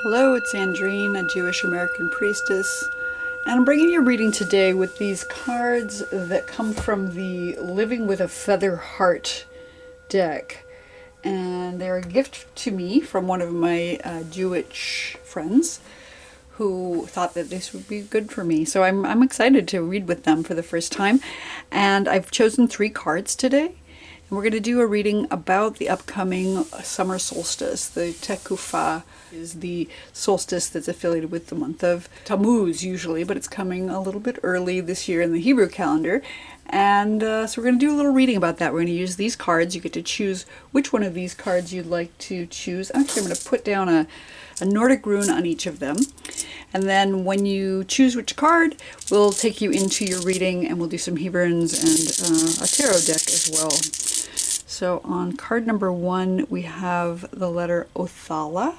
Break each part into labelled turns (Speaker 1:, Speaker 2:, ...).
Speaker 1: Hello, it's Andrine, a Jewish American priestess, and I'm bringing you a reading today with these cards that come from the Living with a Feather Heart deck. And they're a gift to me from one of my Jewish friends who thought that this would be good for me. So I'm excited to read with them for the first time. And I've chosen 3 cards today. And we're going to do a reading about the upcoming summer solstice. The Tekufa is the solstice that's affiliated with the month of Tammuz usually, but it's coming a little bit early this year in the Hebrew calendar. And so we're going to do a little reading about that. We're going to use these cards. You get to choose which one of these cards you'd like to choose. Actually, I'm going to put down a Nordic rune on each of them. And then when you choose which card, we'll take you into your reading and we'll do some Hebrunes and a tarot deck as well. So on card number 1, we have the letter Othala.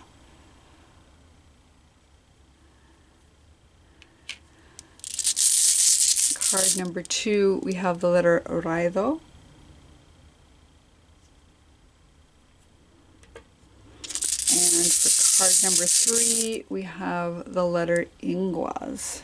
Speaker 1: Card number 2, we have the letter Raidho. And for card number 3, we have the letter Ingwaz.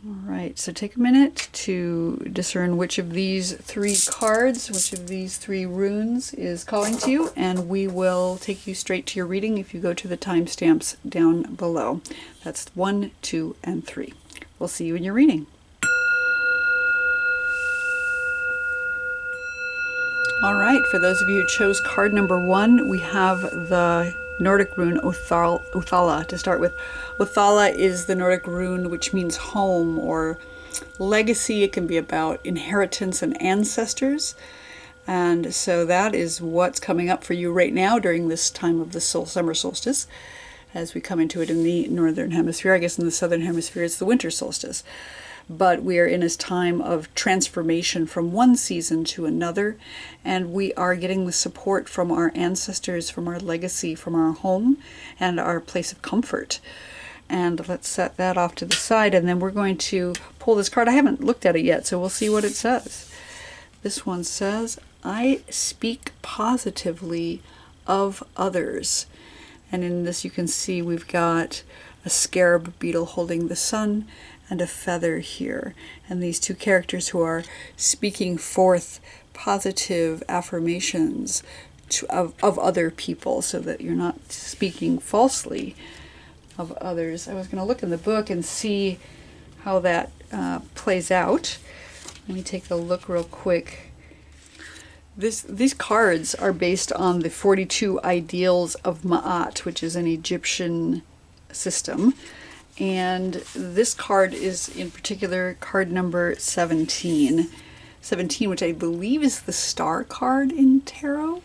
Speaker 1: All right, so take a minute to discern which of these 3 cards, which of these 3 runes is calling to you, and we will take you straight to your reading if you go to the timestamps down below. That's 1, 2, and 3. We'll see you in your reading. All right, for those of you who chose card number 1, we have the Nordic rune Othala to start with. Othala is the Nordic rune which means home or legacy. It can be about inheritance and ancestors. And so that is what's coming up for you right now during this time of the summer solstice. As we come into it in the northern hemisphere, I guess in the southern hemisphere it's the winter solstice. But we are in a time of transformation from one season to another, and we are getting the support from our ancestors, from our legacy, from our home, and our place of comfort. And let's set that off to the side, and then we're going to pull this card. I haven't looked at it yet, so we'll see what it says. This one says, I speak positively of others. And in this you can see we've got a scarab beetle holding the sun and a feather here, and these 2 characters who are speaking forth positive affirmations of other people, so that you're not speaking falsely of others. I was going to look in the book and see how that plays out. Let me take a look real quick. These cards are based on the 42 ideals of Ma'at, which is an Egyptian system. And this card is in particular card number 17. 17, which I believe is the star card in tarot.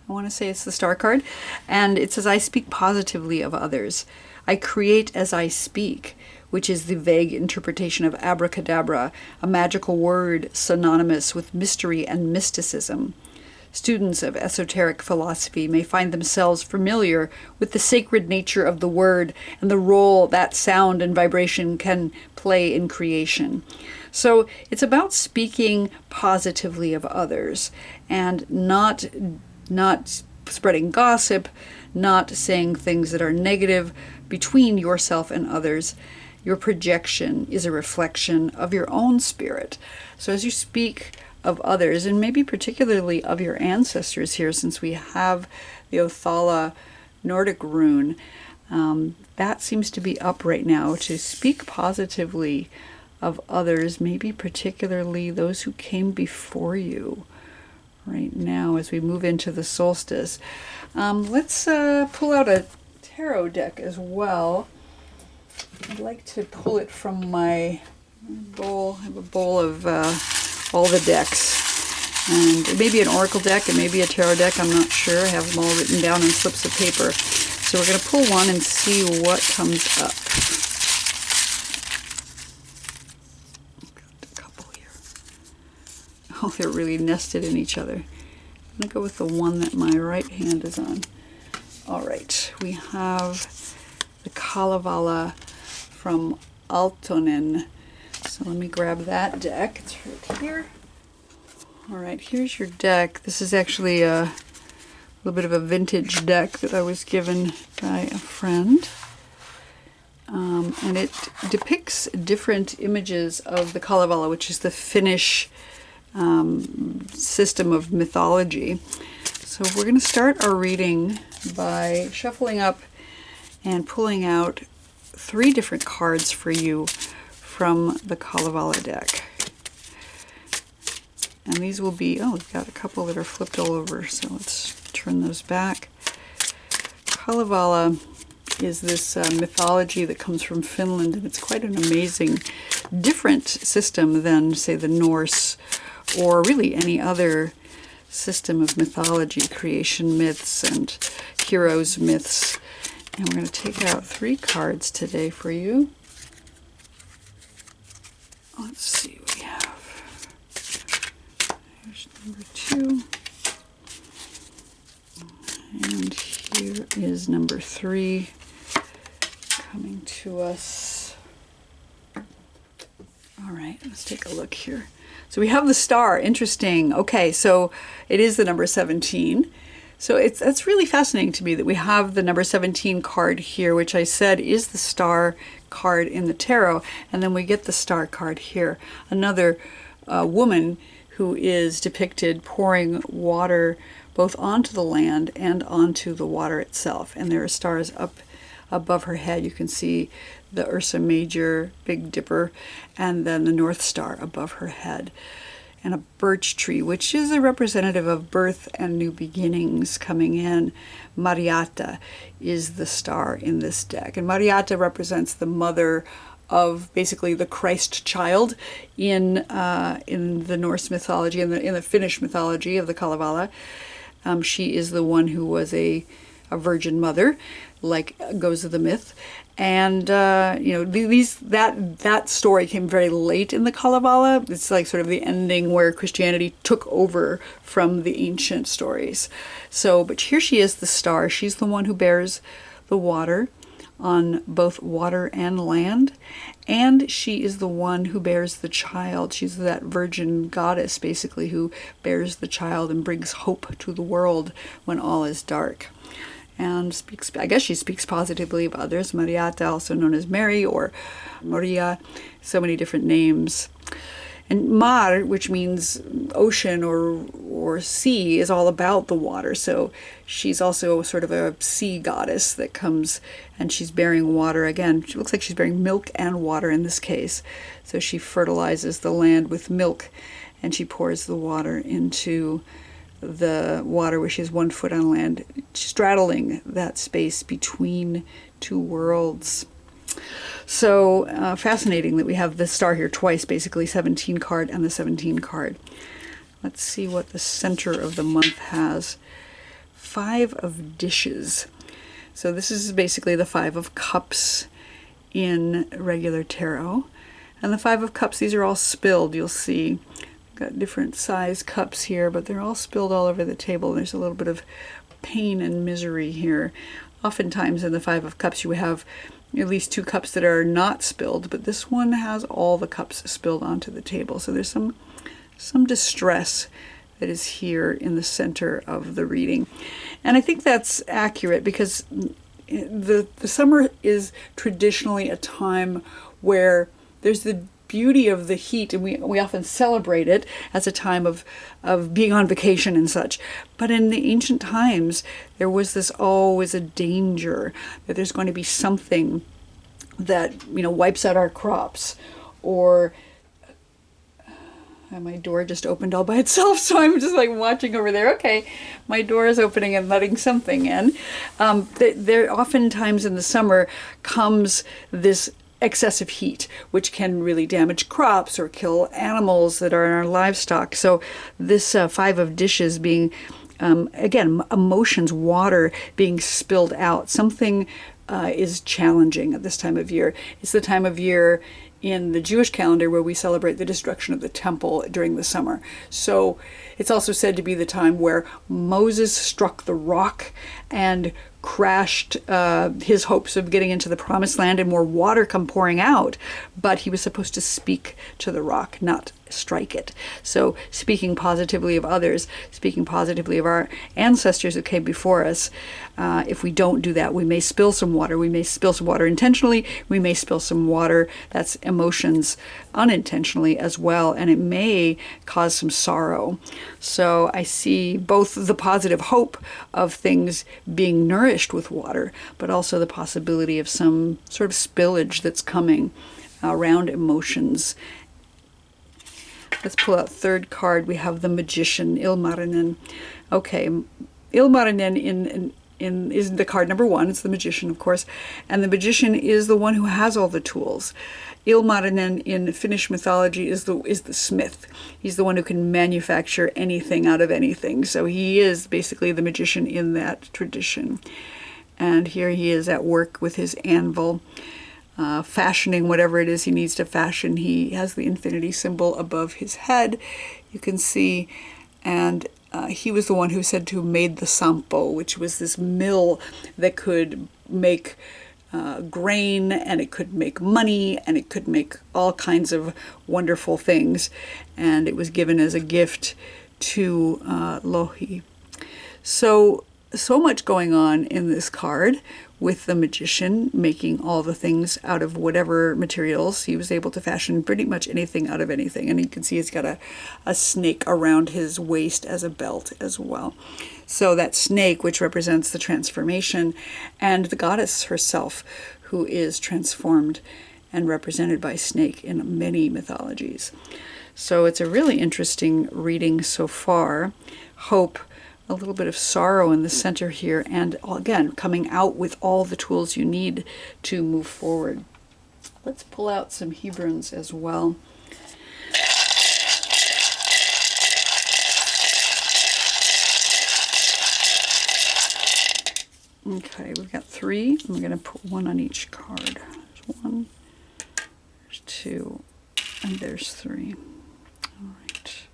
Speaker 1: I want to say it's the star card. And it says, I speak positively of others. I create as I speak, which is the vague interpretation of abracadabra, a magical word synonymous with mystery and mysticism. Students of esoteric philosophy may find themselves familiar with the sacred nature of the word and the role that sound and vibration can play in creation. So it's about speaking positively of others and not spreading gossip, not saying things that are negative between yourself and others. Your projection is a reflection of your own spirit. So as you speak of others, and maybe particularly of your ancestors here, since we have the Othala Nordic rune, that seems to be up right now, to speak positively of others, maybe particularly those who came before you right now as we move into the solstice. Let's pull out a tarot deck as well. I'd like to pull it from my bowl. I have a bowl of all the decks, and it may be an oracle deck, it may be a tarot deck, I'm not sure. I have them all written down on slips of paper. So we're going to pull one and see what comes up. I've got a couple here. Oh, they're really nested in each other. I'm going to go with the one that my right hand is on. All right, we have the Kalevala from Altonen. So let me grab that deck. It's right here. All right, here's your deck. This is actually a little bit of a vintage deck that I was given by a friend. And it depicts different images of the Kalevala, which is the Finnish system of mythology. So we're going to start our reading by shuffling up and pulling out 3 different cards for you from the Kalevala deck. And these will be, oh, we've got a couple that are flipped all over, so let's turn those back. Kalevala is this mythology that comes from Finland, and it's quite an amazing, different system than, say, the Norse or really any other system of mythology, creation myths and heroes myths. And we're going to take out 3 cards today for you. Let's see what we have. Here's number 2. And here is number 3 coming to us. All right, let's take a look here. So we have the star. Interesting. Okay, so it is the number 17. So that's really fascinating to me that we have the number 17 card here, which I said is the star card in the tarot, and then we get the star card here. Another woman who is depicted pouring water both onto the land and onto the water itself, and there are stars up above her head. You can see the Ursa Major, Big Dipper, and then the North Star above her head. And a birch tree, which is a representative of birth and new beginnings coming in. Mariata is the star in this deck. And Mariata represents the mother of basically the Christ child in the Norse mythology, in the Finnish mythology of the Kalevala. She is the one who was a virgin mother, like goes the myth. And you know, that story came very late in the Kalevala. It's like sort of the ending where Christianity took over from the ancient stories. So, but here she is, the star. She's the one who bears the water on both water and land, and she is the one who bears the child. She's that virgin goddess, basically, who bears the child and brings hope to the world when all is dark. And speaks, I guess she speaks positively of others. Mariata, also known as Mary or Maria, so many different names. And mar, which means ocean or sea, is all about the water. So she's also sort of a sea goddess that comes, and she's bearing water. Again, she looks like she's bearing milk and water in this case. So she fertilizes the land with milk, and she pours the water into the water where she has 1 foot on land, straddling that space between 2 worlds. So fascinating that we have the star here twice, basically 17 card and the 17 card. Let's see what the center of the month has. 5 of dishes. So this is basically the 5 of cups in regular tarot. And the 5 of cups, these are all spilled, you'll see. Got different size cups here, but they're all spilled all over the table. There's a little bit of pain and misery here. Oftentimes in the 5 of cups you have at least 2 cups that are not spilled, but this one has all the cups spilled onto the table. So there's some distress that is here in the center of the reading. And I think that's accurate because the summer is traditionally a time where there's the beauty of the heat, and we often celebrate it as a time of being on vacation and such. But in the ancient times, there was this always a danger that there's going to be something that, you know, wipes out our crops, or my door just opened all by itself, so I'm just like watching over there. Okay, my door is opening and letting something in. There oftentimes in the summer comes this excessive heat, which can really damage crops or kill animals that are in our livestock. So this 5 of dishes being, again, emotions, water being spilled out. Something is challenging at this time of year. It's the time of year in the Jewish calendar where we celebrate the destruction of the temple during the summer. So it's also said to be the time where Moses struck the rock and crashed his hopes of getting into the promised land and more water come pouring out, but he was supposed to speak to the rock, not strike it. So speaking positively of others, speaking positively of our ancestors who came before us, if we don't do that, we may spill some water. We may spill some water intentionally. We may spill some water, that's emotions, unintentionally as well, and it may cause some sorrow. So I see both the positive hope of things being nourished with water, but also the possibility of some sort of spillage that's coming around emotions. Let's pull out third card. We have the Magician, Ilmarinen. Okay, Ilmarinen is the card number 1. It's the Magician, of course. And the Magician is the one who has all the tools. Ilmarinen in Finnish mythology is the smith. He's the one who can manufacture anything out of anything. So he is basically the magician in that tradition. And here he is at work with his anvil, fashioning whatever it is he needs to fashion. He has the infinity symbol above his head, you can see, and he was the one who said to have made the sampo, which was this mill that could make grain, and it could make money, and it could make all kinds of wonderful things, and it was given as a gift to Lohi. So much going on in this card, with the magician making all the things out of whatever materials. He was able to fashion pretty much anything out of anything. And you can see he's got a snake around his waist as a belt as well. So that snake, which represents the transformation, and the goddess herself, who is transformed and represented by snake in many mythologies. So it's a really interesting reading so far. Hope, a little bit of sorrow in the center here, and again, coming out with all the tools you need to move forward. Let's pull out some Hebrunes as well. Okay, we've got 3. I'm going to put 1 on each card. There's 1, there's 2, and there's 3. All right.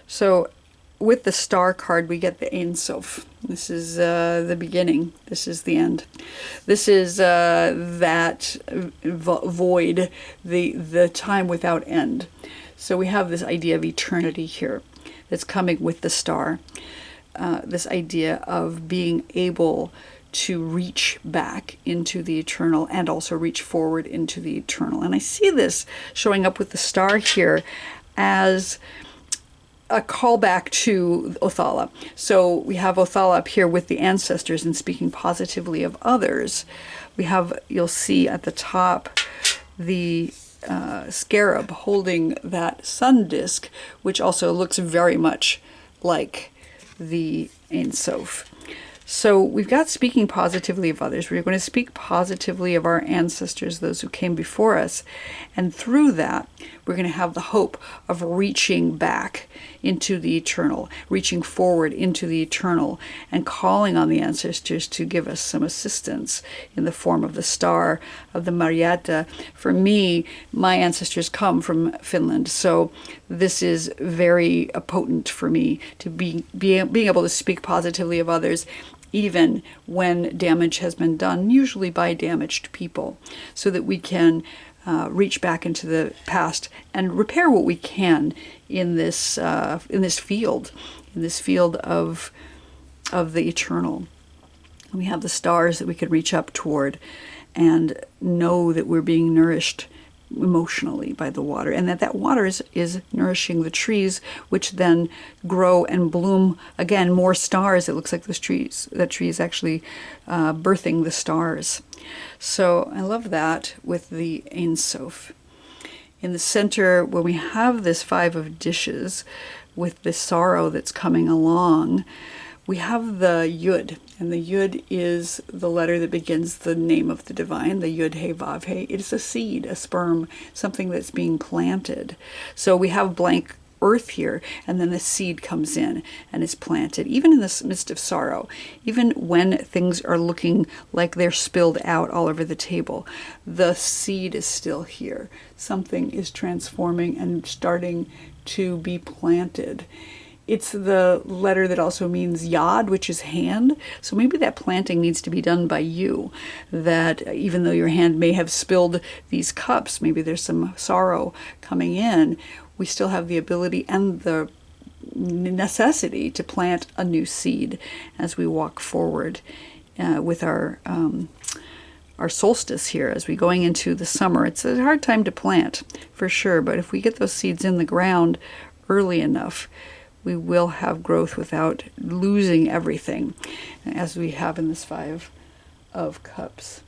Speaker 1: So with the star card, we get the Ein Sof. This is the beginning. This is the end. This is that void, the time without end. So we have this idea of eternity here that's coming with the star. This idea of being able to reach back into the eternal and also reach forward into the eternal. And I see this showing up with the star here as a callback to Othala. So we have Othala up here with the ancestors and speaking positively of others. We have, you'll see at the top, the scarab holding that sun disk, which also looks very much like the Ein Sof. So we've got speaking positively of others. We're going to speak positively of our ancestors, those who came before us. And through that, we're going to have the hope of reaching back into the eternal, reaching forward into the eternal, and calling on the ancestors to give us some assistance in the form of the star, of the Marjata. For me, my ancestors come from Finland, so this is very potent for me to being able to speak positively of others, even when damage has been done, usually by damaged people, so that we can reach back into the past and repair what we can in this field of the eternal. We have the stars that we can reach up toward and know that we're being nourished emotionally by the water, and that water is nourishing the trees, which then grow and bloom again more stars. It looks like that tree is actually birthing the stars. So I love that with the Ein Sof. In the center, when we have this 5 of dishes with the sorrow that's coming along, we have the Yud, and the Yud is the letter that begins the name of the divine, the Yud He Vav He. It is a seed, a sperm, something that's being planted. So we have blank earth here, and then the seed comes in and is planted, even in the midst of sorrow, even when things are looking like they're spilled out all over the table. The seed is still here. Something is transforming and starting to be planted. It's the letter that also means yod, which is hand. So maybe that planting needs to be done by you. That even though your hand may have spilled these cups, maybe there's some sorrow coming in, we still have the ability and the necessity to plant a new seed as we walk forward with our solstice here, as we're going into the summer. It's a hard time to plant, for sure, but if we get those seeds in the ground early enough, we will have growth without losing everything, as we have in this Five of Cups.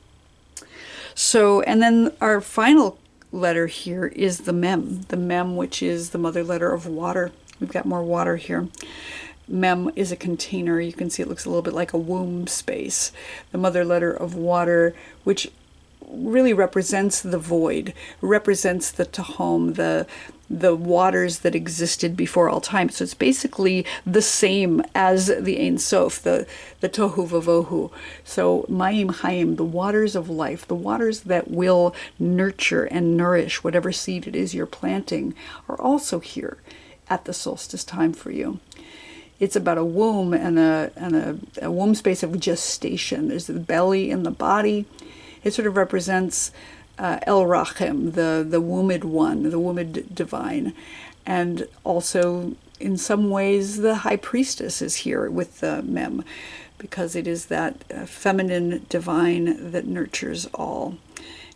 Speaker 1: So, and then our final letter here is the mem, which is the mother letter of water. We've got more water here. Mem is a container. You can see it looks a little bit like a womb space. The mother letter of water, which really represents the void, represents the Tehom, the waters that existed before all time. So it's basically the same as the Ein Sof, the Tohu Vavohu. So Mayim Hayim, the waters of life, the waters that will nurture and nourish whatever seed it is you're planting, are also here at the solstice time for you. It's about a womb and a womb space of gestation. There's the belly and the body. It sort of represents El Rachem, the wombed one, the wombed divine. And also, in some ways, the high priestess is here with the mem, because it is that feminine divine that nurtures all.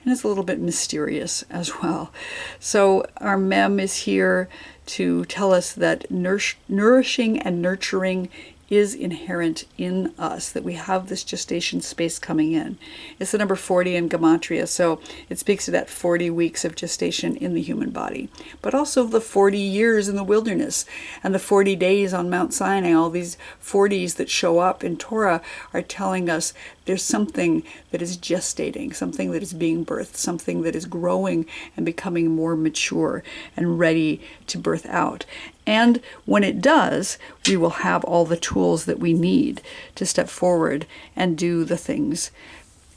Speaker 1: And it's a little bit mysterious as well. So our mem is here to tell us that nourishing and nurturing is inherent in us, that we have this gestation space coming in. It's the number 40 in Gematria, so it speaks to that 40 weeks of gestation in the human body, but also the 40 years in the wilderness and the 40 days on Mount Sinai. All these 40s that show up in Torah are telling us there's something that is gestating, something that is being birthed, something that is growing and becoming more mature and ready to birth out. And when it does, we will have all the tools that we need to step forward and do the things.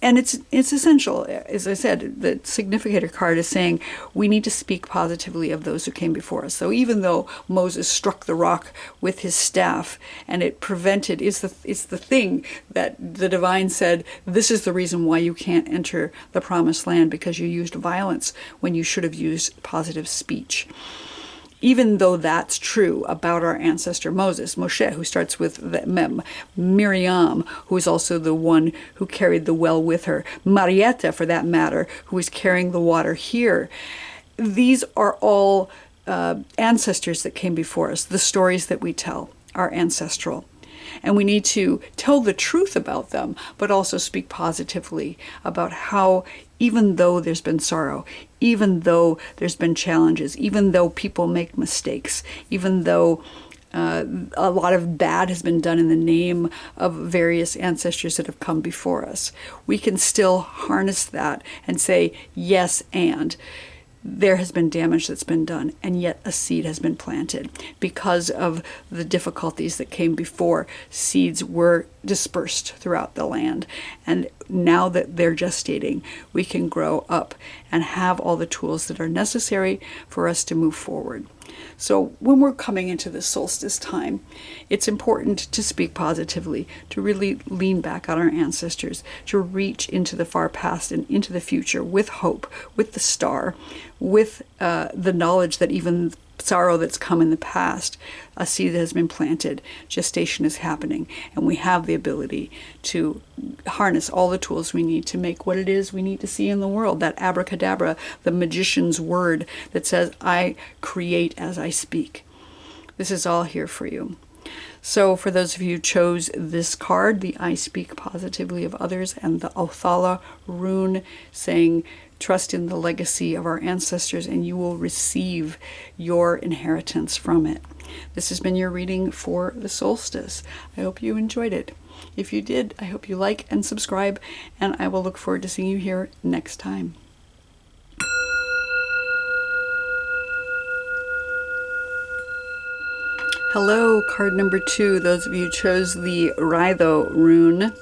Speaker 1: And it's essential. As I said, the significator card is saying we need to speak positively of those who came before us. So even though Moses struck the rock with his staff and it prevented, it's the thing that the divine said, this is the reason why you can't enter the promised land, because you used violence when you should have used positive speech. Even though that's true about our ancestor Moses, Moshe, who starts with the mem, Miriam, who is also the one who carried the well with her, Marietta, for that matter, who is carrying the water here. These are all ancestors that came before us. The stories that we tell are ancestral. And we need to tell the truth about them, but also speak positively about how, even though there's been sorrow, even though there's been challenges, even though people make mistakes, even though a lot of bad has been done in the name of various ancestors that have come before us, we can still harness that and say, yes, and there has been damage that's been done, and yet a seed has been planted. Because of the difficulties that came before, seeds were dispersed throughout the land. And now that they're gestating, we can grow up and have all the tools that are necessary for us to move forward. So when we're coming into the solstice time, it's important to speak positively, to really lean back on our ancestors, to reach into the far past and into the future with hope, with the star, with the knowledge that even sorrow that's come in the past, a seed that has been planted, gestation is happening, and we have the ability to harness all the tools we need to make what it is we need to see in the world, that abracadabra, the magician's word that says, I create as I speak. This is all here for you. So for those of you who chose this card, the I speak positively of others, and the Othala rune saying, trust in the legacy of our ancestors and you will receive your inheritance from it. This has been your reading for the solstice. I hope you enjoyed it. If you did, I hope you like and subscribe, and I will look forward to seeing you here next time. Hello, card number 2. Those of you who chose the Raidho rune.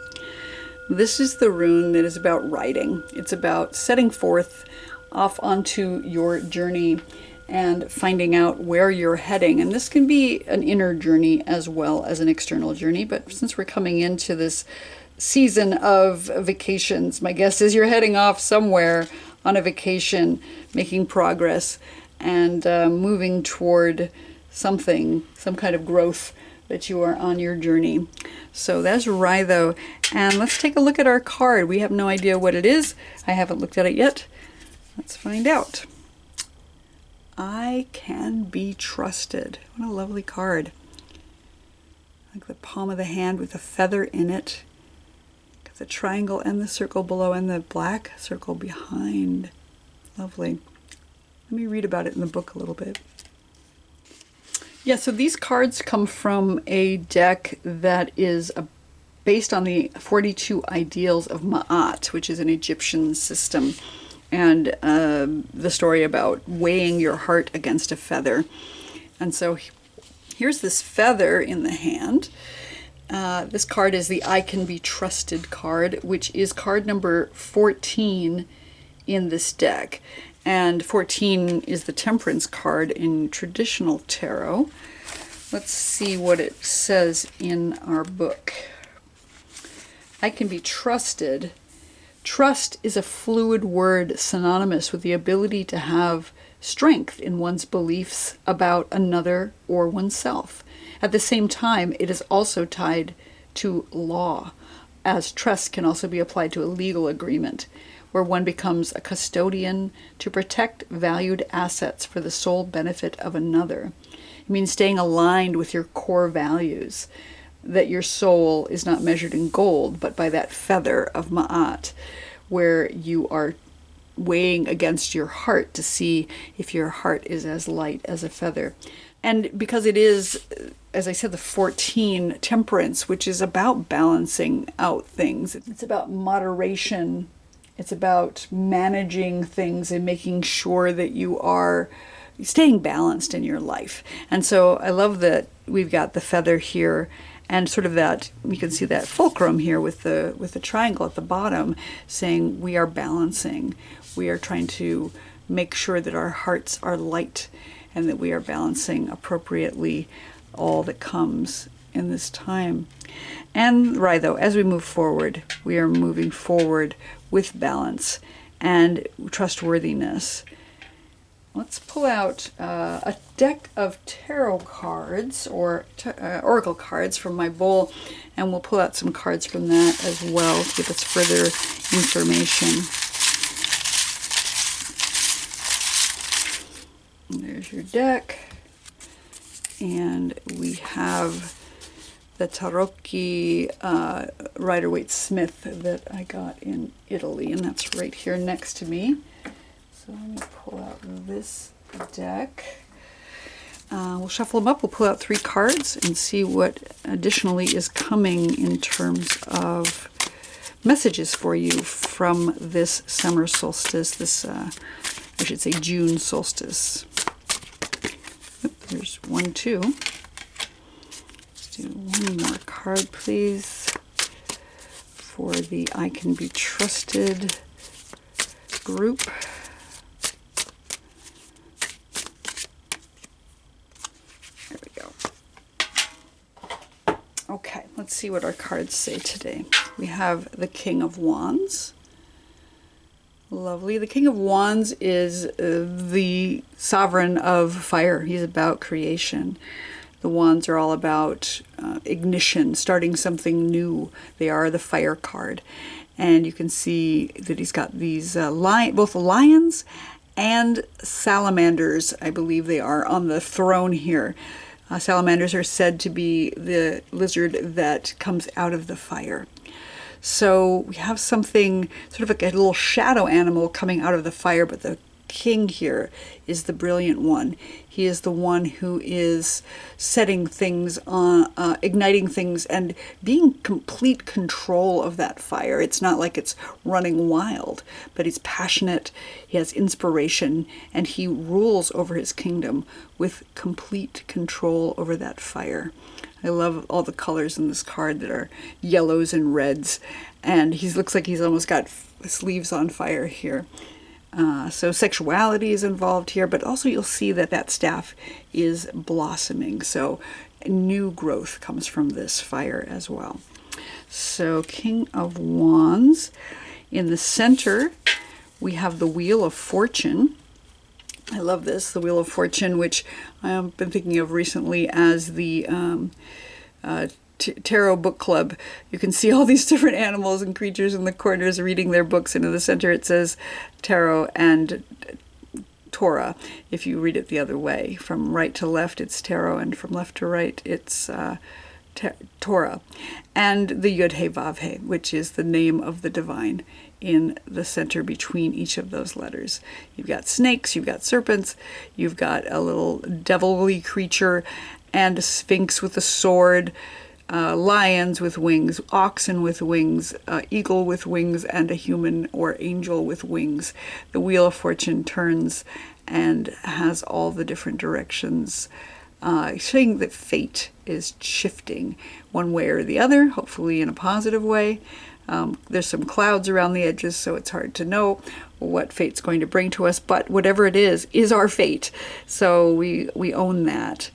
Speaker 1: This is the rune that is about writing. It's about setting forth off onto your journey and finding out where you're heading. And this can be an inner journey as well as an external journey. But since we're coming into this season of vacations, my guess is you're heading off somewhere on a vacation, making progress and moving toward something, some kind of growth that you are on your journey. So that's Raidho. And let's take a look at our card. We have no idea what it is. I haven't looked at it yet. Let's find out. I can be trusted. What a lovely card. Like the palm of the hand with a feather in it. Got the triangle and the circle below and the black circle behind. Lovely. Let me read about it in the book a little bit. Yeah, so these cards come from a deck that is based on the 42 ideals of Ma'at, which is an Egyptian system, and the story about weighing your heart against a feather. And so here's this feather in the hand. This card is the I Can Be Trusted card, which is card number 14 in this deck. And 14 is the Temperance card in traditional tarot. Let's see what it says in our book. I can be trusted. Trust is a fluid word synonymous with the ability to have strength in one's beliefs about another or oneself. At the same time, it is also tied to law, as trust can also be applied to a legal agreement, where one becomes a custodian to protect valued assets for the sole benefit of another. It means staying aligned with your core values, that your soul is not measured in gold, but by that feather of Ma'at, where you are weighing against your heart to see if your heart is as light as a feather. And because it is, as I said, the 14 Temperance, which is about balancing out things. It's about moderation. It's about managing things and making sure that you are staying balanced in your life. And so I love that we've got the feather here and sort of that, you can see that fulcrum here with the triangle at the bottom saying we are balancing. We are trying to make sure that our hearts are light and that we are balancing appropriately all that comes in this time. And Raidho, as we move forward, we are moving forward with balance and trustworthiness. Let's pull out a deck of tarot cards or oracle cards from my bowl, and we'll pull out some cards from that as well to give us further information. And there's your deck, and we have the Tarocchi Rider-Waite-Smith that I got in Italy, and that's right here next to me. So let me pull out this deck. We'll shuffle them up. We'll pull out 3 cards and see what additionally is coming in terms of messages for you from this summer solstice, this, I should say, June solstice. Oop, there's 1, 2. Let's do 1 more card, please, for the I Can Be Trusted group. There we go. Okay, let's see what our cards say today. We have the King of Wands. Lovely. The King of Wands is the sovereign of fire. He's about creation. The wands are all about ignition, starting something new. They are the fire card. And you can see that he's got these both lions and salamanders, I believe they are, on the throne here. Salamanders are said to be the lizard that comes out of the fire. So we have something, sort of like a little shadow animal coming out of the fire, but the king here is the brilliant one. He is the one who is setting things on, igniting things and being complete control of that fire. It's not like it's running wild, but he's passionate, he has inspiration, and he rules over his kingdom with complete control over that fire. I love all the colors in this card that are yellows and reds, and he looks like he's almost got sleeves on fire here. So sexuality is involved here, but also you'll see that that staff is blossoming. So new growth comes from this fire as well. So King of Wands. In the center, we have the Wheel of Fortune. I love this, the Wheel of Fortune, which I've been thinking of recently as the Tarot book club. You can see all these different animals and creatures in the corners reading their books, and in the center it says Tarot and Torah. If you read it the other way, from right to left it's Tarot, and from left to right it's Torah. And the Yud He Vav He, which is the name of the divine in the center between each of those letters. You've got snakes, you've got serpents, you've got a little devilly creature, and a sphinx with a sword, lions with wings, oxen with wings, eagle with wings, and a human or angel with wings. The Wheel of Fortune turns and has all the different directions, showing that fate is shifting one way or the other, hopefully in a positive way. There's some clouds around the edges, so it's hard to know what fate's going to bring to us, but whatever it is our fate. So we own that.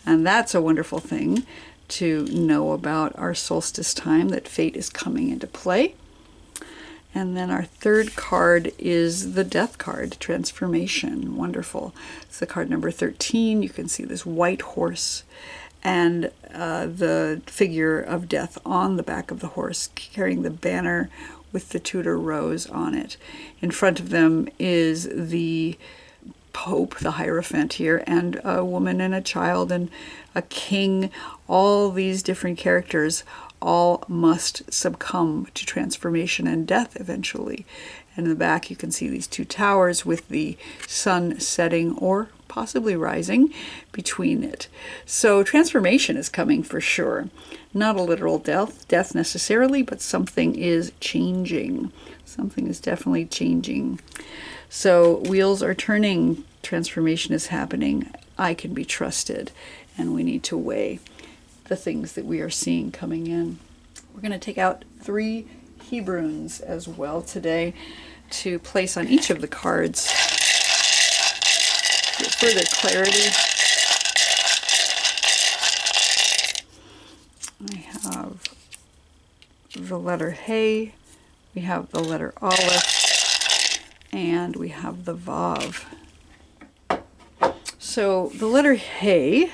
Speaker 1: And that's a wonderful thing to know about our solstice time, that fate is coming into play. And then our third card is the Death card, Transformation. Wonderful. It's the card number 13. You can see this white horse and the figure of Death on the back of the horse, carrying the banner with the Tudor rose on it. In front of them is the Pope, the Hierophant here, and a woman and a child and a king. All these different characters all must succumb to transformation and death eventually. And in the back you can see these two towers with the sun setting or possibly rising between it. So transformation is coming for sure. Not a literal death necessarily, but something is changing. Something is definitely changing. So wheels are turning, transformation is happening. I can be trusted, and we need to weigh the things that we are seeing coming in. We're going to take out 3 Hebrunes as well today to place on each of the cards to get further clarity. I have the letter He, we have the letter Aleph, and we have the Vav. So the letter He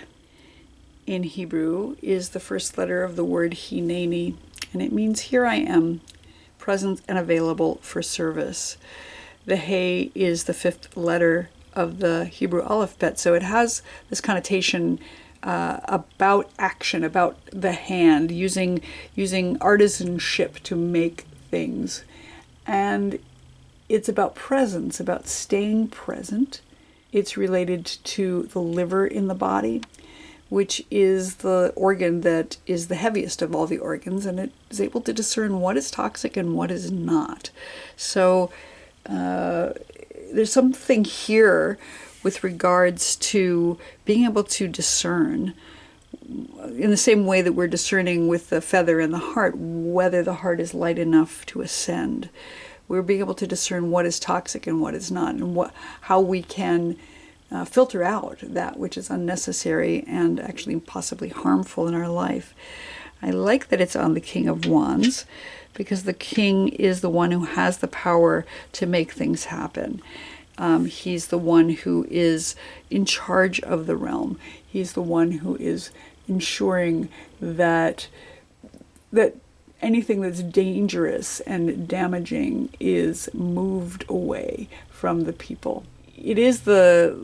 Speaker 1: in Hebrew is the first letter of the word Hineni, and it means here I am, present and available for service. The He is the 5th letter of the Hebrew alphabet, so it has this connotation about action, about the hand, using artisanship to make things. And it's about presence, about staying present. It's related to the liver in the body, which is the organ that is the heaviest of all the organs, and it is able to discern what is toxic and what is not. So there's something here with regards to being able to discern, in the same way that we're discerning with the feather in the heart, whether the heart is light enough to ascend. We're being able to discern what is toxic and what is not, and how we can filter out that which is unnecessary and actually possibly harmful in our life. I like that it's on the King of Wands, because the king is the one who has the power to make things happen. He's the one who is in charge of the realm. He's the one who is ensuring that anything that's dangerous and damaging is moved away from the people. He is the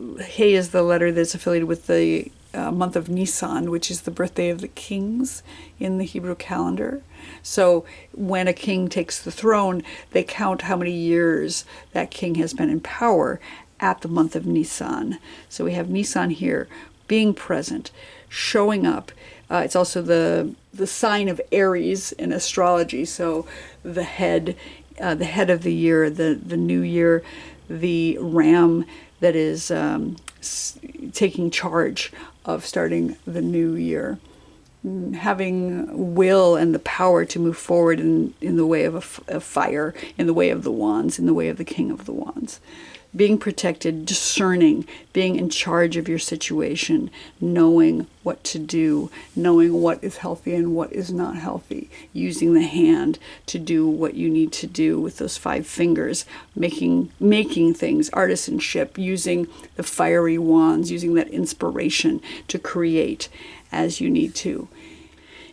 Speaker 1: letter that's affiliated with the month of Nisan, which is the birthday of the kings in the Hebrew calendar. So when a king takes the throne, they count how many years that king has been in power at the month of Nisan. So we have Nisan here, being present, showing up. It's also the sign of Aries in astrology. So the head of the year, the new year, the ram that is taking charge of starting the new year. having will and the power to move forward in the way of a fire, in the way of the wands, in the way of the King of the Wands. Being protected, discerning, being in charge of your situation, knowing what to do, knowing what is healthy and what is not healthy, using the hand to do what you need to do with those 5 fingers, making things, artisanship, using the fiery wands, using that inspiration to create as you need to.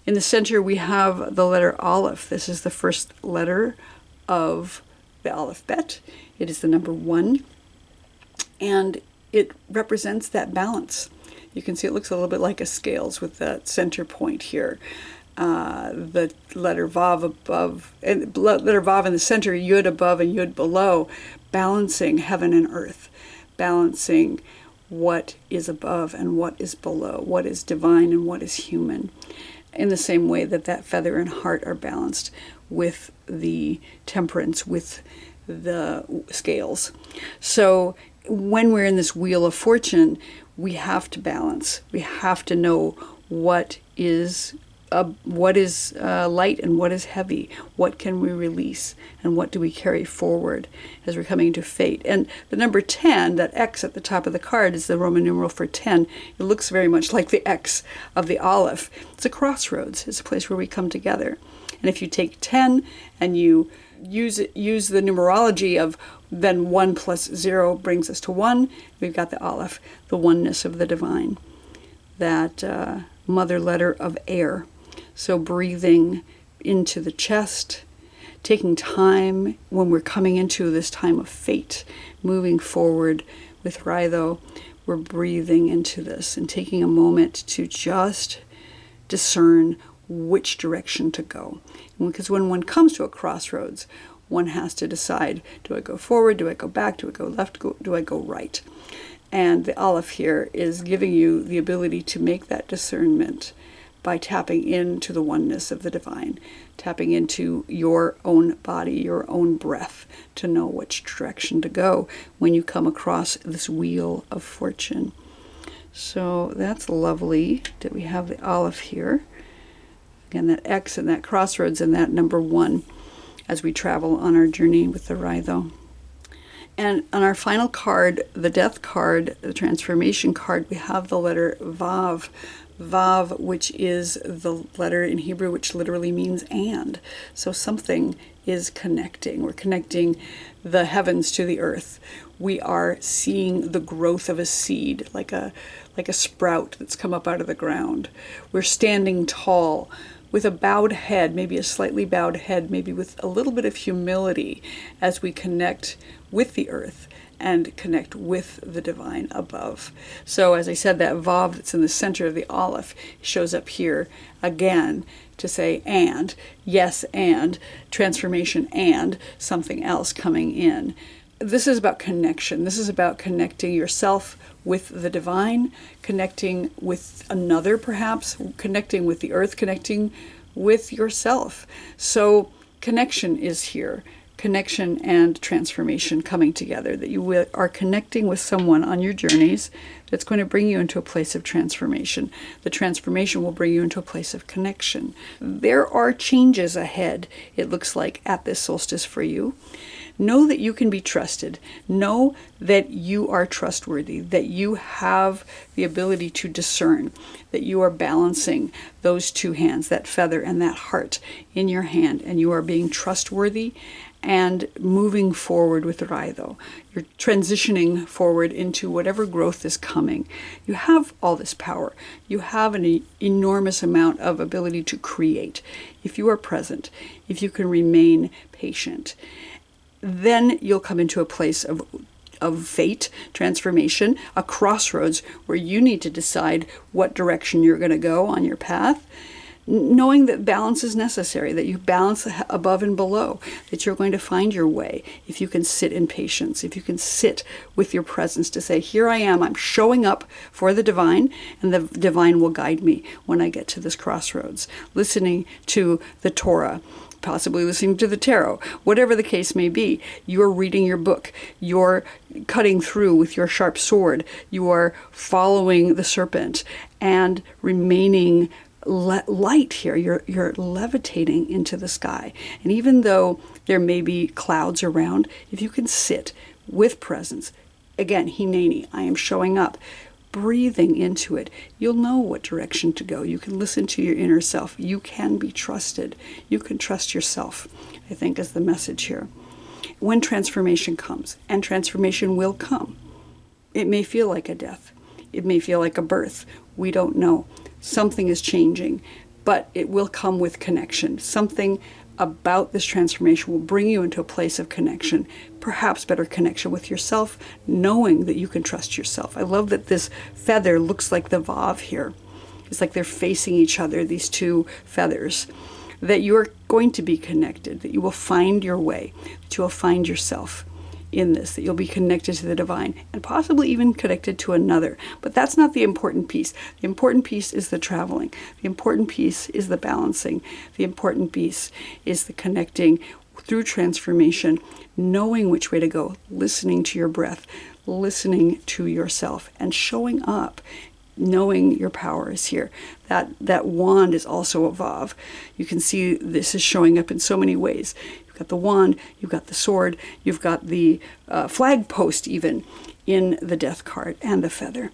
Speaker 1: In the center, we have the letter Aleph. This is the first letter of the alphabet. It is the number 1, and it represents that balance. You can see it looks a little bit like a scales with that center point here. The letter Vav above, and letter Vav in the center, Yud above and Yud below, balancing heaven and earth, balancing what is above and what is below, what is divine and what is human, in the same way that that feather and heart are balanced with the temperance, with the scales. So when we're in this wheel of fortune, we have to balance. We have to know what is light and what is heavy. What can we release and what do we carry forward as we're coming into fate? And the number 10, that X at the top of the card, is the Roman numeral for 10. It looks very much like the X of the Aleph. It's a crossroads. It's a place where we come together. And if you take 10 and you use the numerology of then 1 plus 0 brings us to 1, we've got the Aleph, the oneness of the divine, that mother letter of air. So breathing into the chest, taking time when we're coming into this time of fate, moving forward with Raidho, we're breathing into this and taking a moment to just discern which direction to go. Because when one comes to a crossroads, one has to decide, do I go forward, do I go back, do I go left, do I go right? And the Aleph here is giving you the ability to make that discernment by tapping into the oneness of the divine, tapping into your own body, your own breath, to know which direction to go when you come across this wheel of fortune. So that's lovely that we have the Aleph here. Again, that X and that crossroads and that number 1 as we travel on our journey with the Raidho. And on our final card, the death card, the transformation card, we have the letter Vav. Vav, which is the letter in Hebrew which literally means and. So something is connecting. We're connecting the heavens to the earth. We are seeing the growth of a seed, like a sprout that's come up out of the ground. We're standing tall with a bowed head, maybe a slightly bowed head, maybe with a little bit of humility as we connect with the earth and connect with the divine above. So as I said, that Vav that's in the center of the Aleph shows up here again to say and, yes, and, transformation, and something else coming in. This is about connection. This is about connecting yourself with the divine, connecting with another perhaps, connecting with the earth, connecting with yourself. So connection is here. Connection and transformation coming together, that you are connecting with someone on your journeys that's going to bring you into a place of transformation. The transformation will bring you into a place of connection. There are changes ahead, it looks like, at this solstice for you. Know that you can be trusted. Know that you are trustworthy, that you have the ability to discern, that you are balancing those 2 hands, that feather and that heart in your hand, and you are being trustworthy and moving forward with Raidho. You're transitioning forward into whatever growth is coming. You have all this power. You have an enormous amount of ability to create. If you are present, if you can remain patient, then you'll come into a place of fate, transformation, a crossroads where you need to decide what direction you're going to go on your path, knowing that balance is necessary, that you balance above and below, that you're going to find your way if you can sit in patience, if you can sit with your presence to say, here I am, I'm showing up for the divine, and the divine will guide me when I get to this crossroads, listening to the Torah, possibly listening to the tarot, whatever the case may be. You're reading your book, you're cutting through with your sharp sword, you are following the serpent and remaining light here. You're levitating into the sky. And even though there may be clouds around, if you can sit with presence, again, Hineni, I am showing up, breathing into it, you'll know what direction to go. You can listen to your inner self. You can be trusted. You can trust yourself, I think, is the message here. When transformation comes, and transformation will come, it may feel like a death. It may feel like a birth. We don't know. Something is changing, but it will come with connection. Something about this transformation will bring you into a place of connection, perhaps better connection with yourself, knowing that you can trust yourself. I love that this feather looks like the Vav here. It's like they're facing each other, these two feathers, that you're going to be connected, that you will find your way, that you will find yourself in this, that you'll be connected to the divine and possibly even connected to another. But that's not the important piece. The important piece is the traveling. The important piece is the balancing. The important piece is the connecting through transformation, knowing which way to go, listening to your breath, listening to yourself, and showing up, knowing your power is here. That wand is also a Vav. You can see this is showing up in so many ways. You've got the wand, you've got the sword, you've got the flag post even in the death card, and the feather.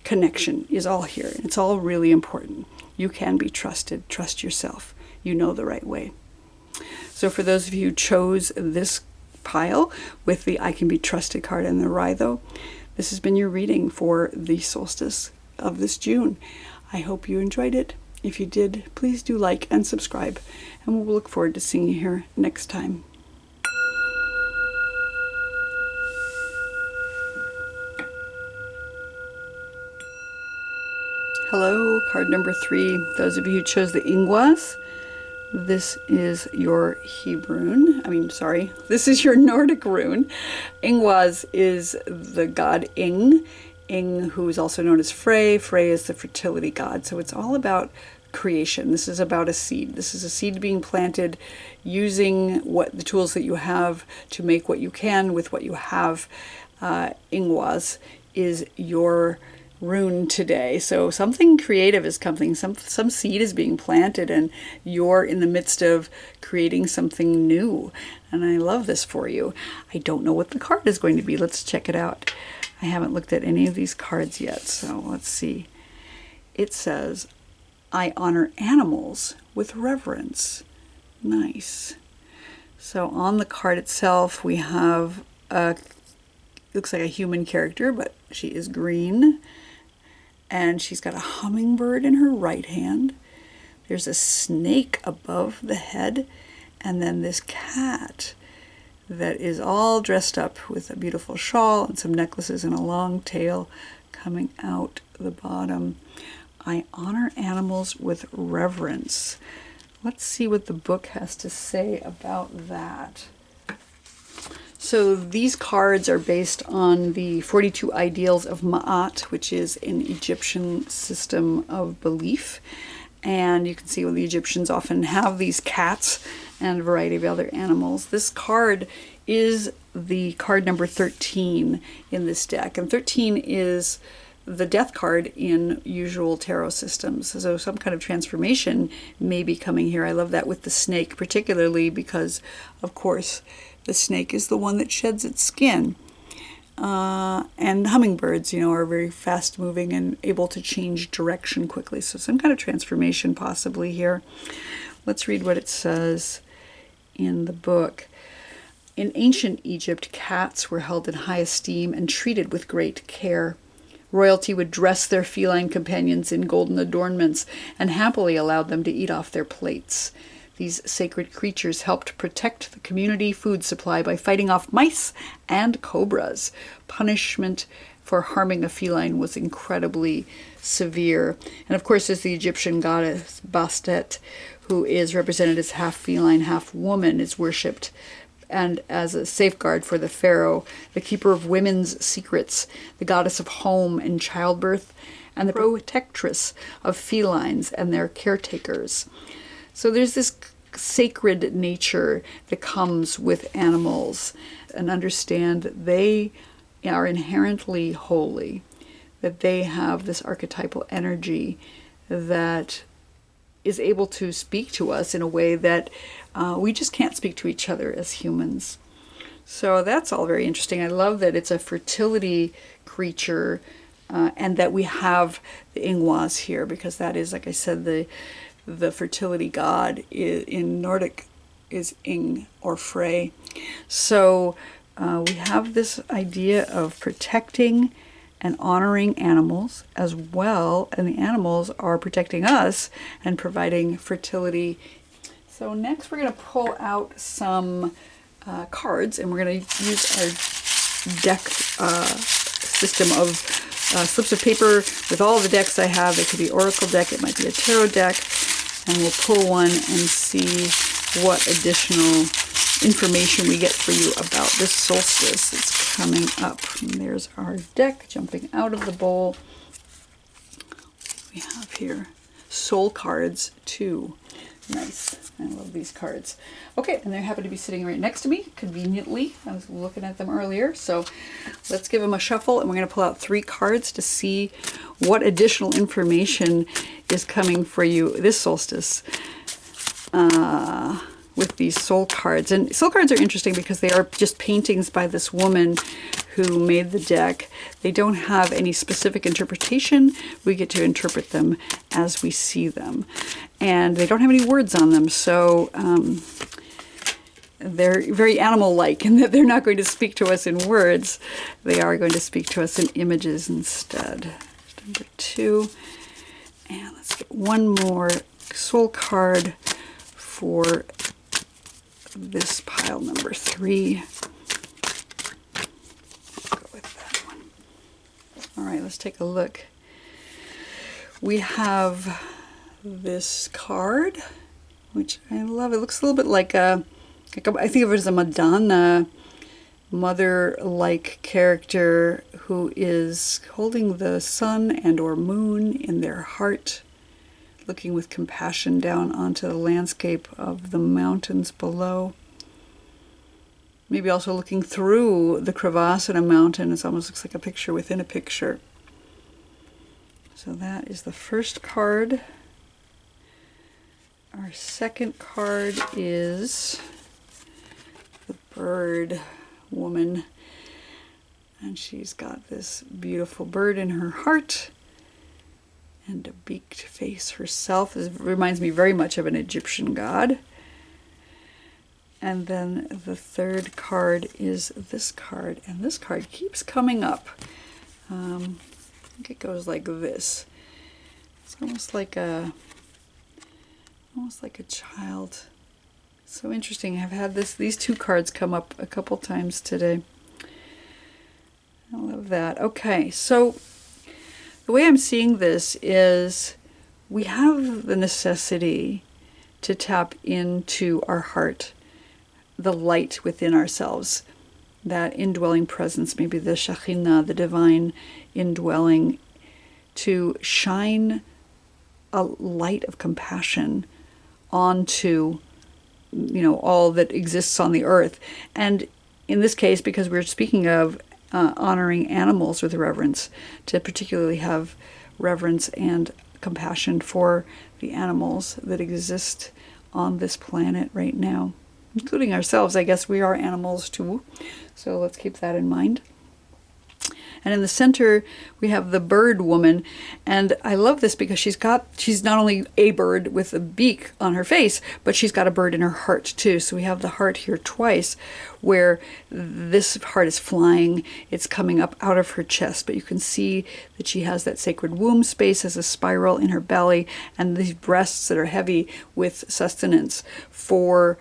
Speaker 1: Connection is all here. It's all really important. You can be trusted. Trust yourself. You know the right way. So for those of you who chose this pile with the I Can Be Trusted card and the Raidho, this has been your reading for the solstice of this June. I hope you enjoyed it. If you did, please do like and subscribe, and we'll look forward to seeing you here next time. Hello, card number 3. Those of you who chose the Ingwaz, this is your Hebrewn. This is your Nordic rune. Ingwaz is the god Ing, who is also known as Frey. Frey is the fertility god. So it's all about creation. This is about a seed. This is a seed being planted using the tools that you have to make what you can with what you have. Ingwaz is your rune today. So something creative is coming. Some seed is being planted, and you're in the midst of creating something new. And I love this for you. I don't know what the card is going to be. Let's check it out. I haven't looked at any of these cards yet, so let's see. It says, I honor animals with reverence. Nice. So on the card itself, we have looks like a human character, but she is green. And she's got a hummingbird in her right hand. There's a snake above the head, and then this cat that is all dressed up with a beautiful shawl and some necklaces and a long tail coming out the bottom. I honor animals with reverence. Let's see what the book has to say about that. So these cards are based on the 42 ideals of Ma'at, which is an Egyptian system of belief. And you can see the Egyptians often have these cats and a variety of other animals. This card is the card number 13 in this deck. And 13 is the death card in usual tarot systems. So some kind of transformation may be coming here. I love that with the snake, particularly because, of course, the snake is the one that sheds its skin. And hummingbirds, are very fast moving and able to change direction quickly. So some kind of transformation possibly here. Let's read what it says in the book. In ancient Egypt, cats were held in high esteem and treated with great care. Royalty would dress their feline companions in golden adornments and happily allowed them to eat off their plates. These sacred creatures helped protect the community food supply by fighting off mice and cobras. Punishment for harming a feline was incredibly severe. And of course, there's the Egyptian goddess Bastet, who is represented as half feline, half woman, is worshipped. And as a safeguard for the pharaoh, the keeper of women's secrets, the goddess of home and childbirth, and the protectress of felines and their caretakers. So there's this sacred nature that comes with animals, and understand that they are inherently holy, that they have this archetypal energy that is able to speak to us in a way that we just can't speak to each other as humans. So that's all very interesting. I love that it's a fertility creature, and that we have the Ingwaz here, because that is, like I said, the fertility god in Nordic is Ing or Frey. So we have this idea of protecting and honoring animals as well, and the animals are protecting us and providing fertility. So next we're going to pull out some cards, and we're going to use our deck system of slips of paper with all the decks I have. It could be oracle deck, it might be a tarot deck, and we'll pull one and see what additional information we get for you about this solstice that's coming up. And there's our deck jumping out of the bowl. We have here soul cards too. Nice. I love these cards. Okay, and they happen to be sitting right next to me, conveniently. I was looking at them earlier. So let's give them a shuffle, and we're going to pull out 3 cards to see what additional information is coming for you this solstice with these soul cards. And soul cards are interesting because they are just paintings by this woman who made the deck. They don't have any specific interpretation. We get to interpret them as we see them. And they don't have any words on them, so they're very animal-like in that they're not going to speak to us in words. They are going to speak to us in images instead. Number 2. And let's get one more soul card for this pile, number 3. Go with that one. All right, let's take a look. We have this card, which I love. It looks a little bit like a I think of it as a Madonna, mother-like character who is holding the sun and or moon in their heart, looking with compassion down onto the landscape of the mountains below. Maybe also looking through the crevasse in a mountain. It almost looks like a picture within a picture. So that is the first card. Our second card is the bird woman. And she's got this beautiful bird in her heart and a beaked face herself. It reminds me very much of an Egyptian god. And then the third card is this card. And this card keeps coming up. I think it goes like this. It's almost like a child. So interesting. I've had these 2 cards come up a couple times today. I love that. Okay, so the way I'm seeing this is we have the necessity to tap into our heart, the light within ourselves, that indwelling presence, maybe the Shekhinah, the divine indwelling, to shine a light of compassion onto, all that exists on the earth. And in this case, because we're speaking of honoring animals with reverence, to particularly have reverence and compassion for the animals that exist on this planet right now, including ourselves. I guess we are animals too, so let's keep that in mind. And in the center, we have the bird woman. And I love this because she's not only a bird with a beak on her face, but she's got a bird in her heart too. So we have the heart here twice, where this heart is flying. It's coming up out of her chest, but you can see that she has that sacred womb space as a spiral in her belly, and these breasts that are heavy with sustenance for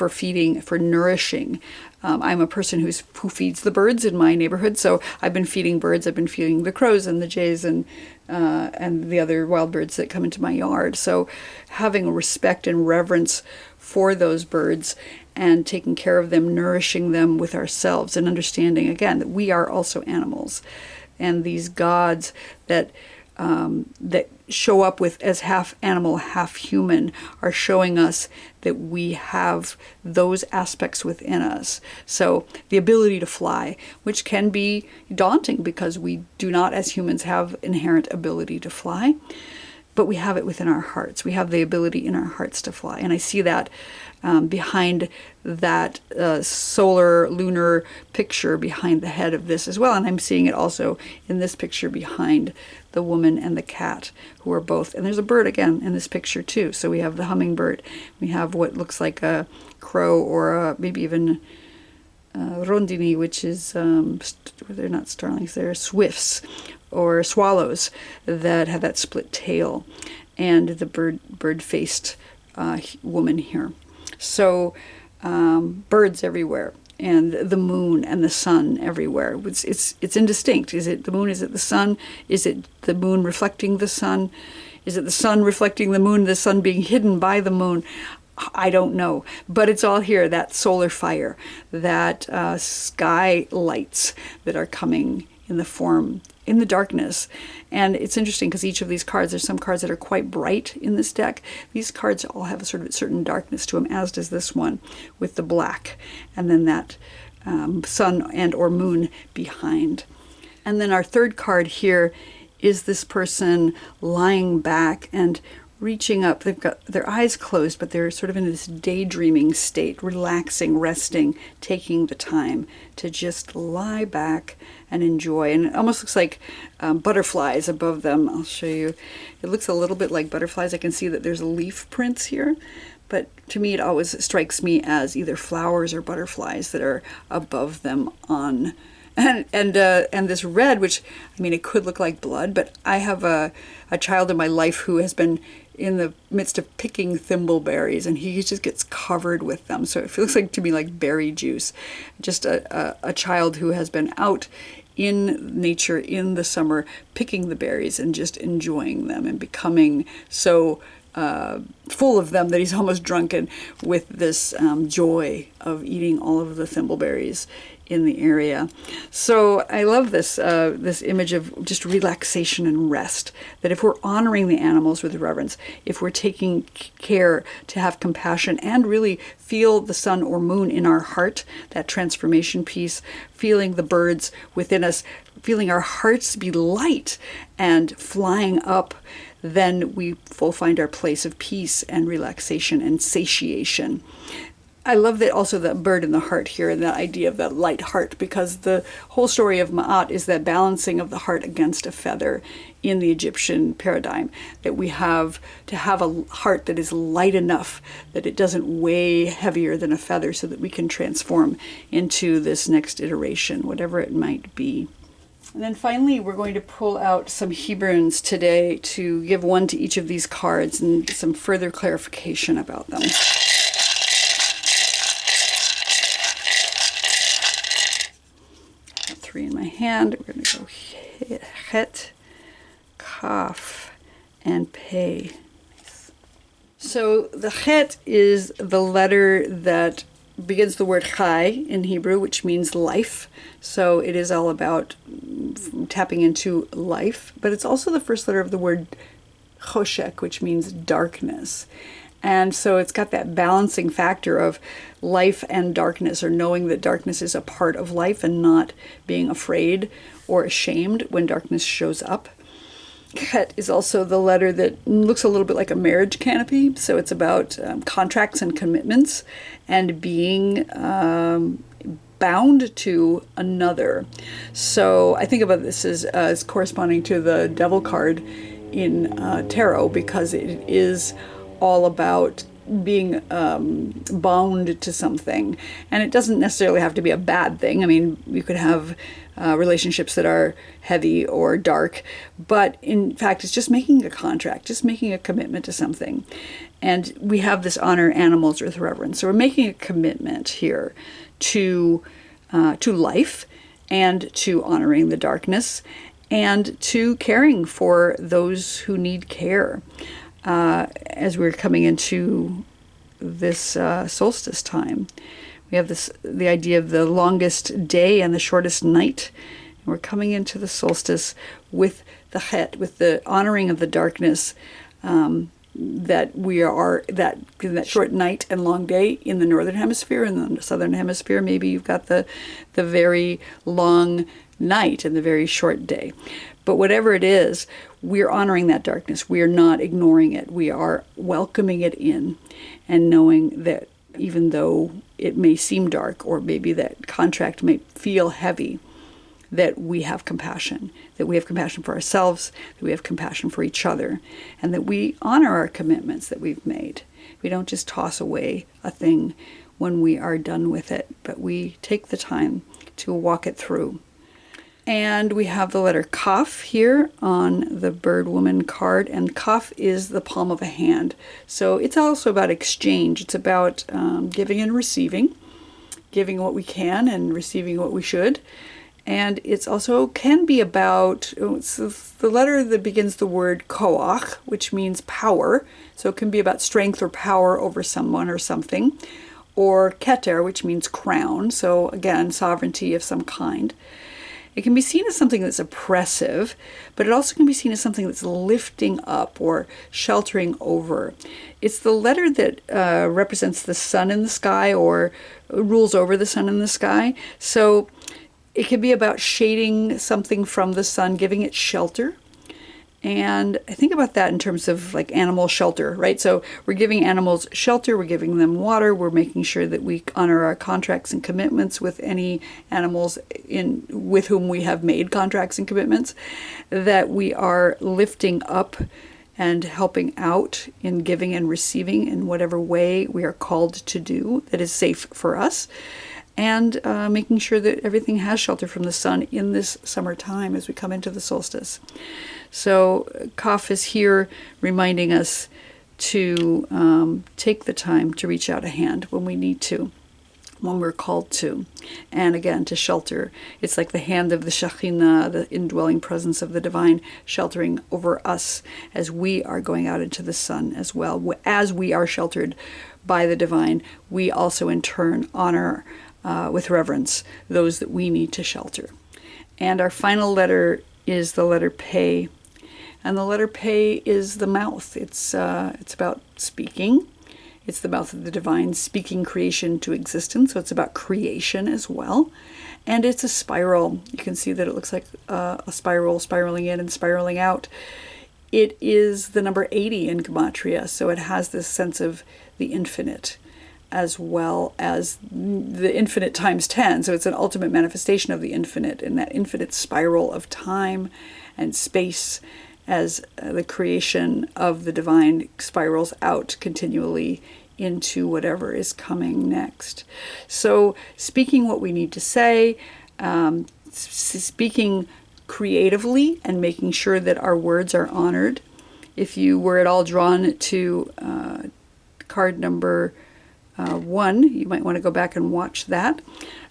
Speaker 1: feeding, for nourishing. I'm a person who feeds the birds in my neighborhood, so I've been feeding birds. I've been feeding the crows and the jays and the other wild birds that come into my yard. So having a respect and reverence for those birds and taking care of them, nourishing them with ourselves, and understanding again that we are also animals, and these gods that show up with as half animal, half human, are showing us that we have those aspects within us. So the ability to fly, which can be daunting because we do not as humans have inherent ability to fly. but we have it within our hearts. We have the ability in our hearts to fly. And I see that behind that solar lunar picture behind the head of this as well. And I'm seeing it also in this picture behind the woman and the cat, who are both, and there's a bird again in this picture too. So we have the hummingbird, we have what looks like a crow, or maybe even rondini, which is, they're not starlings, they're swifts or swallows that have that split tail, and the bird-faced woman here. So birds everywhere, and the moon and the sun everywhere. It's indistinct. Is it the moon? Is it the sun? Is it the moon reflecting the sun? Is it the sun reflecting the moon, the sun being hidden by the moon? I don't know, but it's all here, that solar fire, that sky lights that are coming in the form, in the darkness. And it's interesting because each of these cards, there's some cards that are quite bright in this deck. These cards all have a sort of certain darkness to them, as does this one with the black, and then that sun and or moon behind. And then our third card here is this person lying back and reaching up. They've got their eyes closed, but they're sort of in this daydreaming state, relaxing, resting, taking the time to just lie back and enjoy. And it almost looks like butterflies above them. I'll show you. It looks a little bit like butterflies. I can see that there's leaf prints here, but to me it always strikes me as either flowers or butterflies that are above them on. And this red, which, I mean, it could look like blood, but I have a child in my life who has been in the midst of picking thimbleberries, and he just gets covered with them. So it feels like to me like berry juice. Just a child who has been out in nature in the summer picking the berries and just enjoying them and becoming so full of them that he's almost drunken with this joy of eating all of the thimbleberries in the area. So I love this this image of just relaxation and rest, that if we're honoring the animals with reverence, if we're taking care to have compassion and really feel the sun or moon in our heart, that transformation piece, feeling the birds within us, feeling our hearts be light and flying up, then we will find our place of peace and relaxation and satiation. I love that also that bird in the heart here, and that idea of that light heart, because the whole story of Ma'at is that balancing of the heart against a feather in the Egyptian paradigm, that we have to have a heart that is light enough that it doesn't weigh heavier than a feather, so that we can transform into this next iteration, whatever it might be. And then finally, we're going to pull out some Hebrunes today to give one to each of these cards and some further clarification about them. Three in my hand. We're going to go Het, Kaf, and Pei. So the Het is the letter that begins the word Chai in Hebrew, which means life. So it is all about tapping into life, but it's also the first letter of the word Choshek, which means darkness. And so it's got that balancing factor of life and darkness, or knowing that darkness is a part of life and not being afraid or ashamed when darkness shows up. Het is also the letter that looks a little bit like a marriage canopy. So it's about contracts and commitments and being bound to another. So I think about this as corresponding to the devil card in tarot, because it is all about being bound to something. And it doesn't necessarily have to be a bad thing. I mean, you could have relationships that are heavy or dark, but in fact, it's just making a contract, just making a commitment to something. And we have this honor animals with reverence. So we're making a commitment here to life, and to honoring the darkness, and to caring for those who need care. As we're coming into this solstice time, we have the idea of the longest day and the shortest night. And we're coming into the solstice with the Het, with the honoring of the darkness, that we are that short night and long day in the northern hemisphere. In the southern hemisphere, maybe you've got the very long night and the very short day. But whatever it is, we're honoring that darkness. We are not ignoring it. We are welcoming it in and knowing that even though it may seem dark, or maybe that contract may feel heavy, that we have compassion, that we have compassion for ourselves, that we have compassion for each other, and that we honor our commitments that we've made. We don't just toss away a thing when we are done with it, but we take the time to walk it through. And we have the letter Kaf here on the Bird Woman card, and Kaf is the palm of a hand. So it's also about exchange. It's about giving and receiving, giving what we can and receiving what we should. And it's also can be about, it's the letter that begins the word koach, which means power. So it can be about strength or power over someone or something. Or keter, which means crown. So again, sovereignty of some kind. It can be seen as something that's oppressive, but it also can be seen as something that's lifting up or sheltering over. It's the letter that represents the sun in the sky or rules over the sun in the sky. So it can be about shading something from the sun, giving it shelter. And I think about that in terms of like animal shelter, right? So we're giving animals shelter, we're giving them water, we're making sure that we honor our contracts and commitments with any animals with whom we have made contracts and commitments, that we are lifting up and helping out in giving and receiving in whatever way we are called to do that is safe for us. And making sure that everything has shelter from the sun in this summertime as we come into the solstice. So Kaf is here reminding us to take the time to reach out a hand when we need to, when we're called to. And again, to shelter. It's like the hand of the Shekhinah, the indwelling presence of the divine, sheltering over us as we are going out into the sun as well. As we are sheltered by the divine, we also in turn honor with reverence those that we need to shelter. And our final letter is the letter Pe. And the letter Pe is the mouth. It's about speaking. It's the mouth of the divine speaking creation to existence. So it's about creation as well. And it's a spiral. You can see that it looks like a spiral, spiraling in and spiraling out. It is the number 80 in Gematria. So it has this sense of the infinite, as well as the infinite times 10. So it's an ultimate manifestation of the infinite, and that infinite spiral of time and space as the creation of the divine spirals out continually into whatever is coming next. So speaking what we need to say, speaking creatively and making sure that our words are honored. If you were at all drawn to card number 1, you might want to go back and watch that.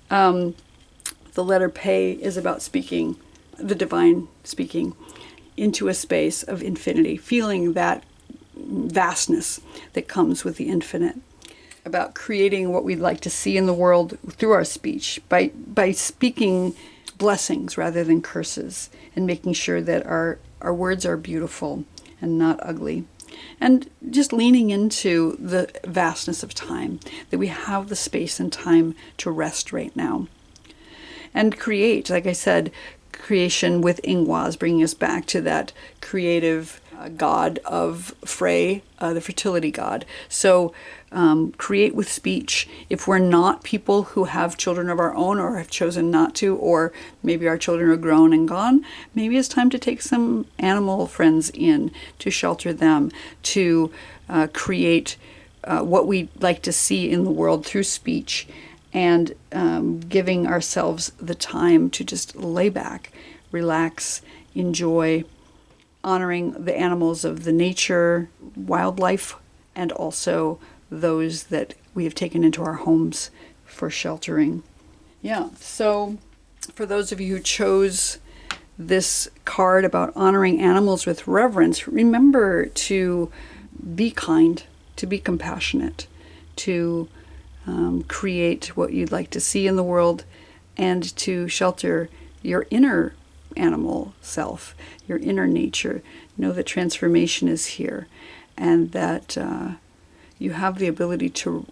Speaker 1: The letter Pe is about speaking, the divine speaking into a space of infinity, feeling that vastness that comes with the infinite, about creating what we'd like to see in the world through our speech, by speaking blessings rather than curses, and making sure that our words are beautiful and not ugly. And just leaning into the vastness of time, that we have the space and time to rest right now. And create, like I said, creation with Ingwaz, bringing us back to that creative god of Frey, the fertility god. So create with speech. If we're not people who have children of our own or have chosen not to, or maybe our children are grown and gone, maybe it's time to take some animal friends in to shelter them, to create what we'd like to see in the world through speech, and giving ourselves the time to just lay back, relax, enjoy, honoring the animals of the nature, wildlife, and also those that we have taken into our homes for sheltering. Yeah, so for those of you who chose this card about honoring animals with reverence, remember to be kind, to be compassionate, to create what you'd like to see in the world, and to shelter your inner animal self, your inner nature. Know that transformation is here, and that you have the ability to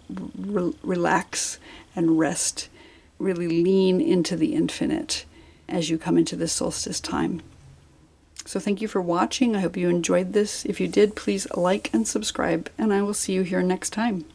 Speaker 1: relax and rest, really lean into the infinite as you come into this solstice time. So thank you for watching. I hope you enjoyed this. If you did, please like and subscribe, and I will see you here next time.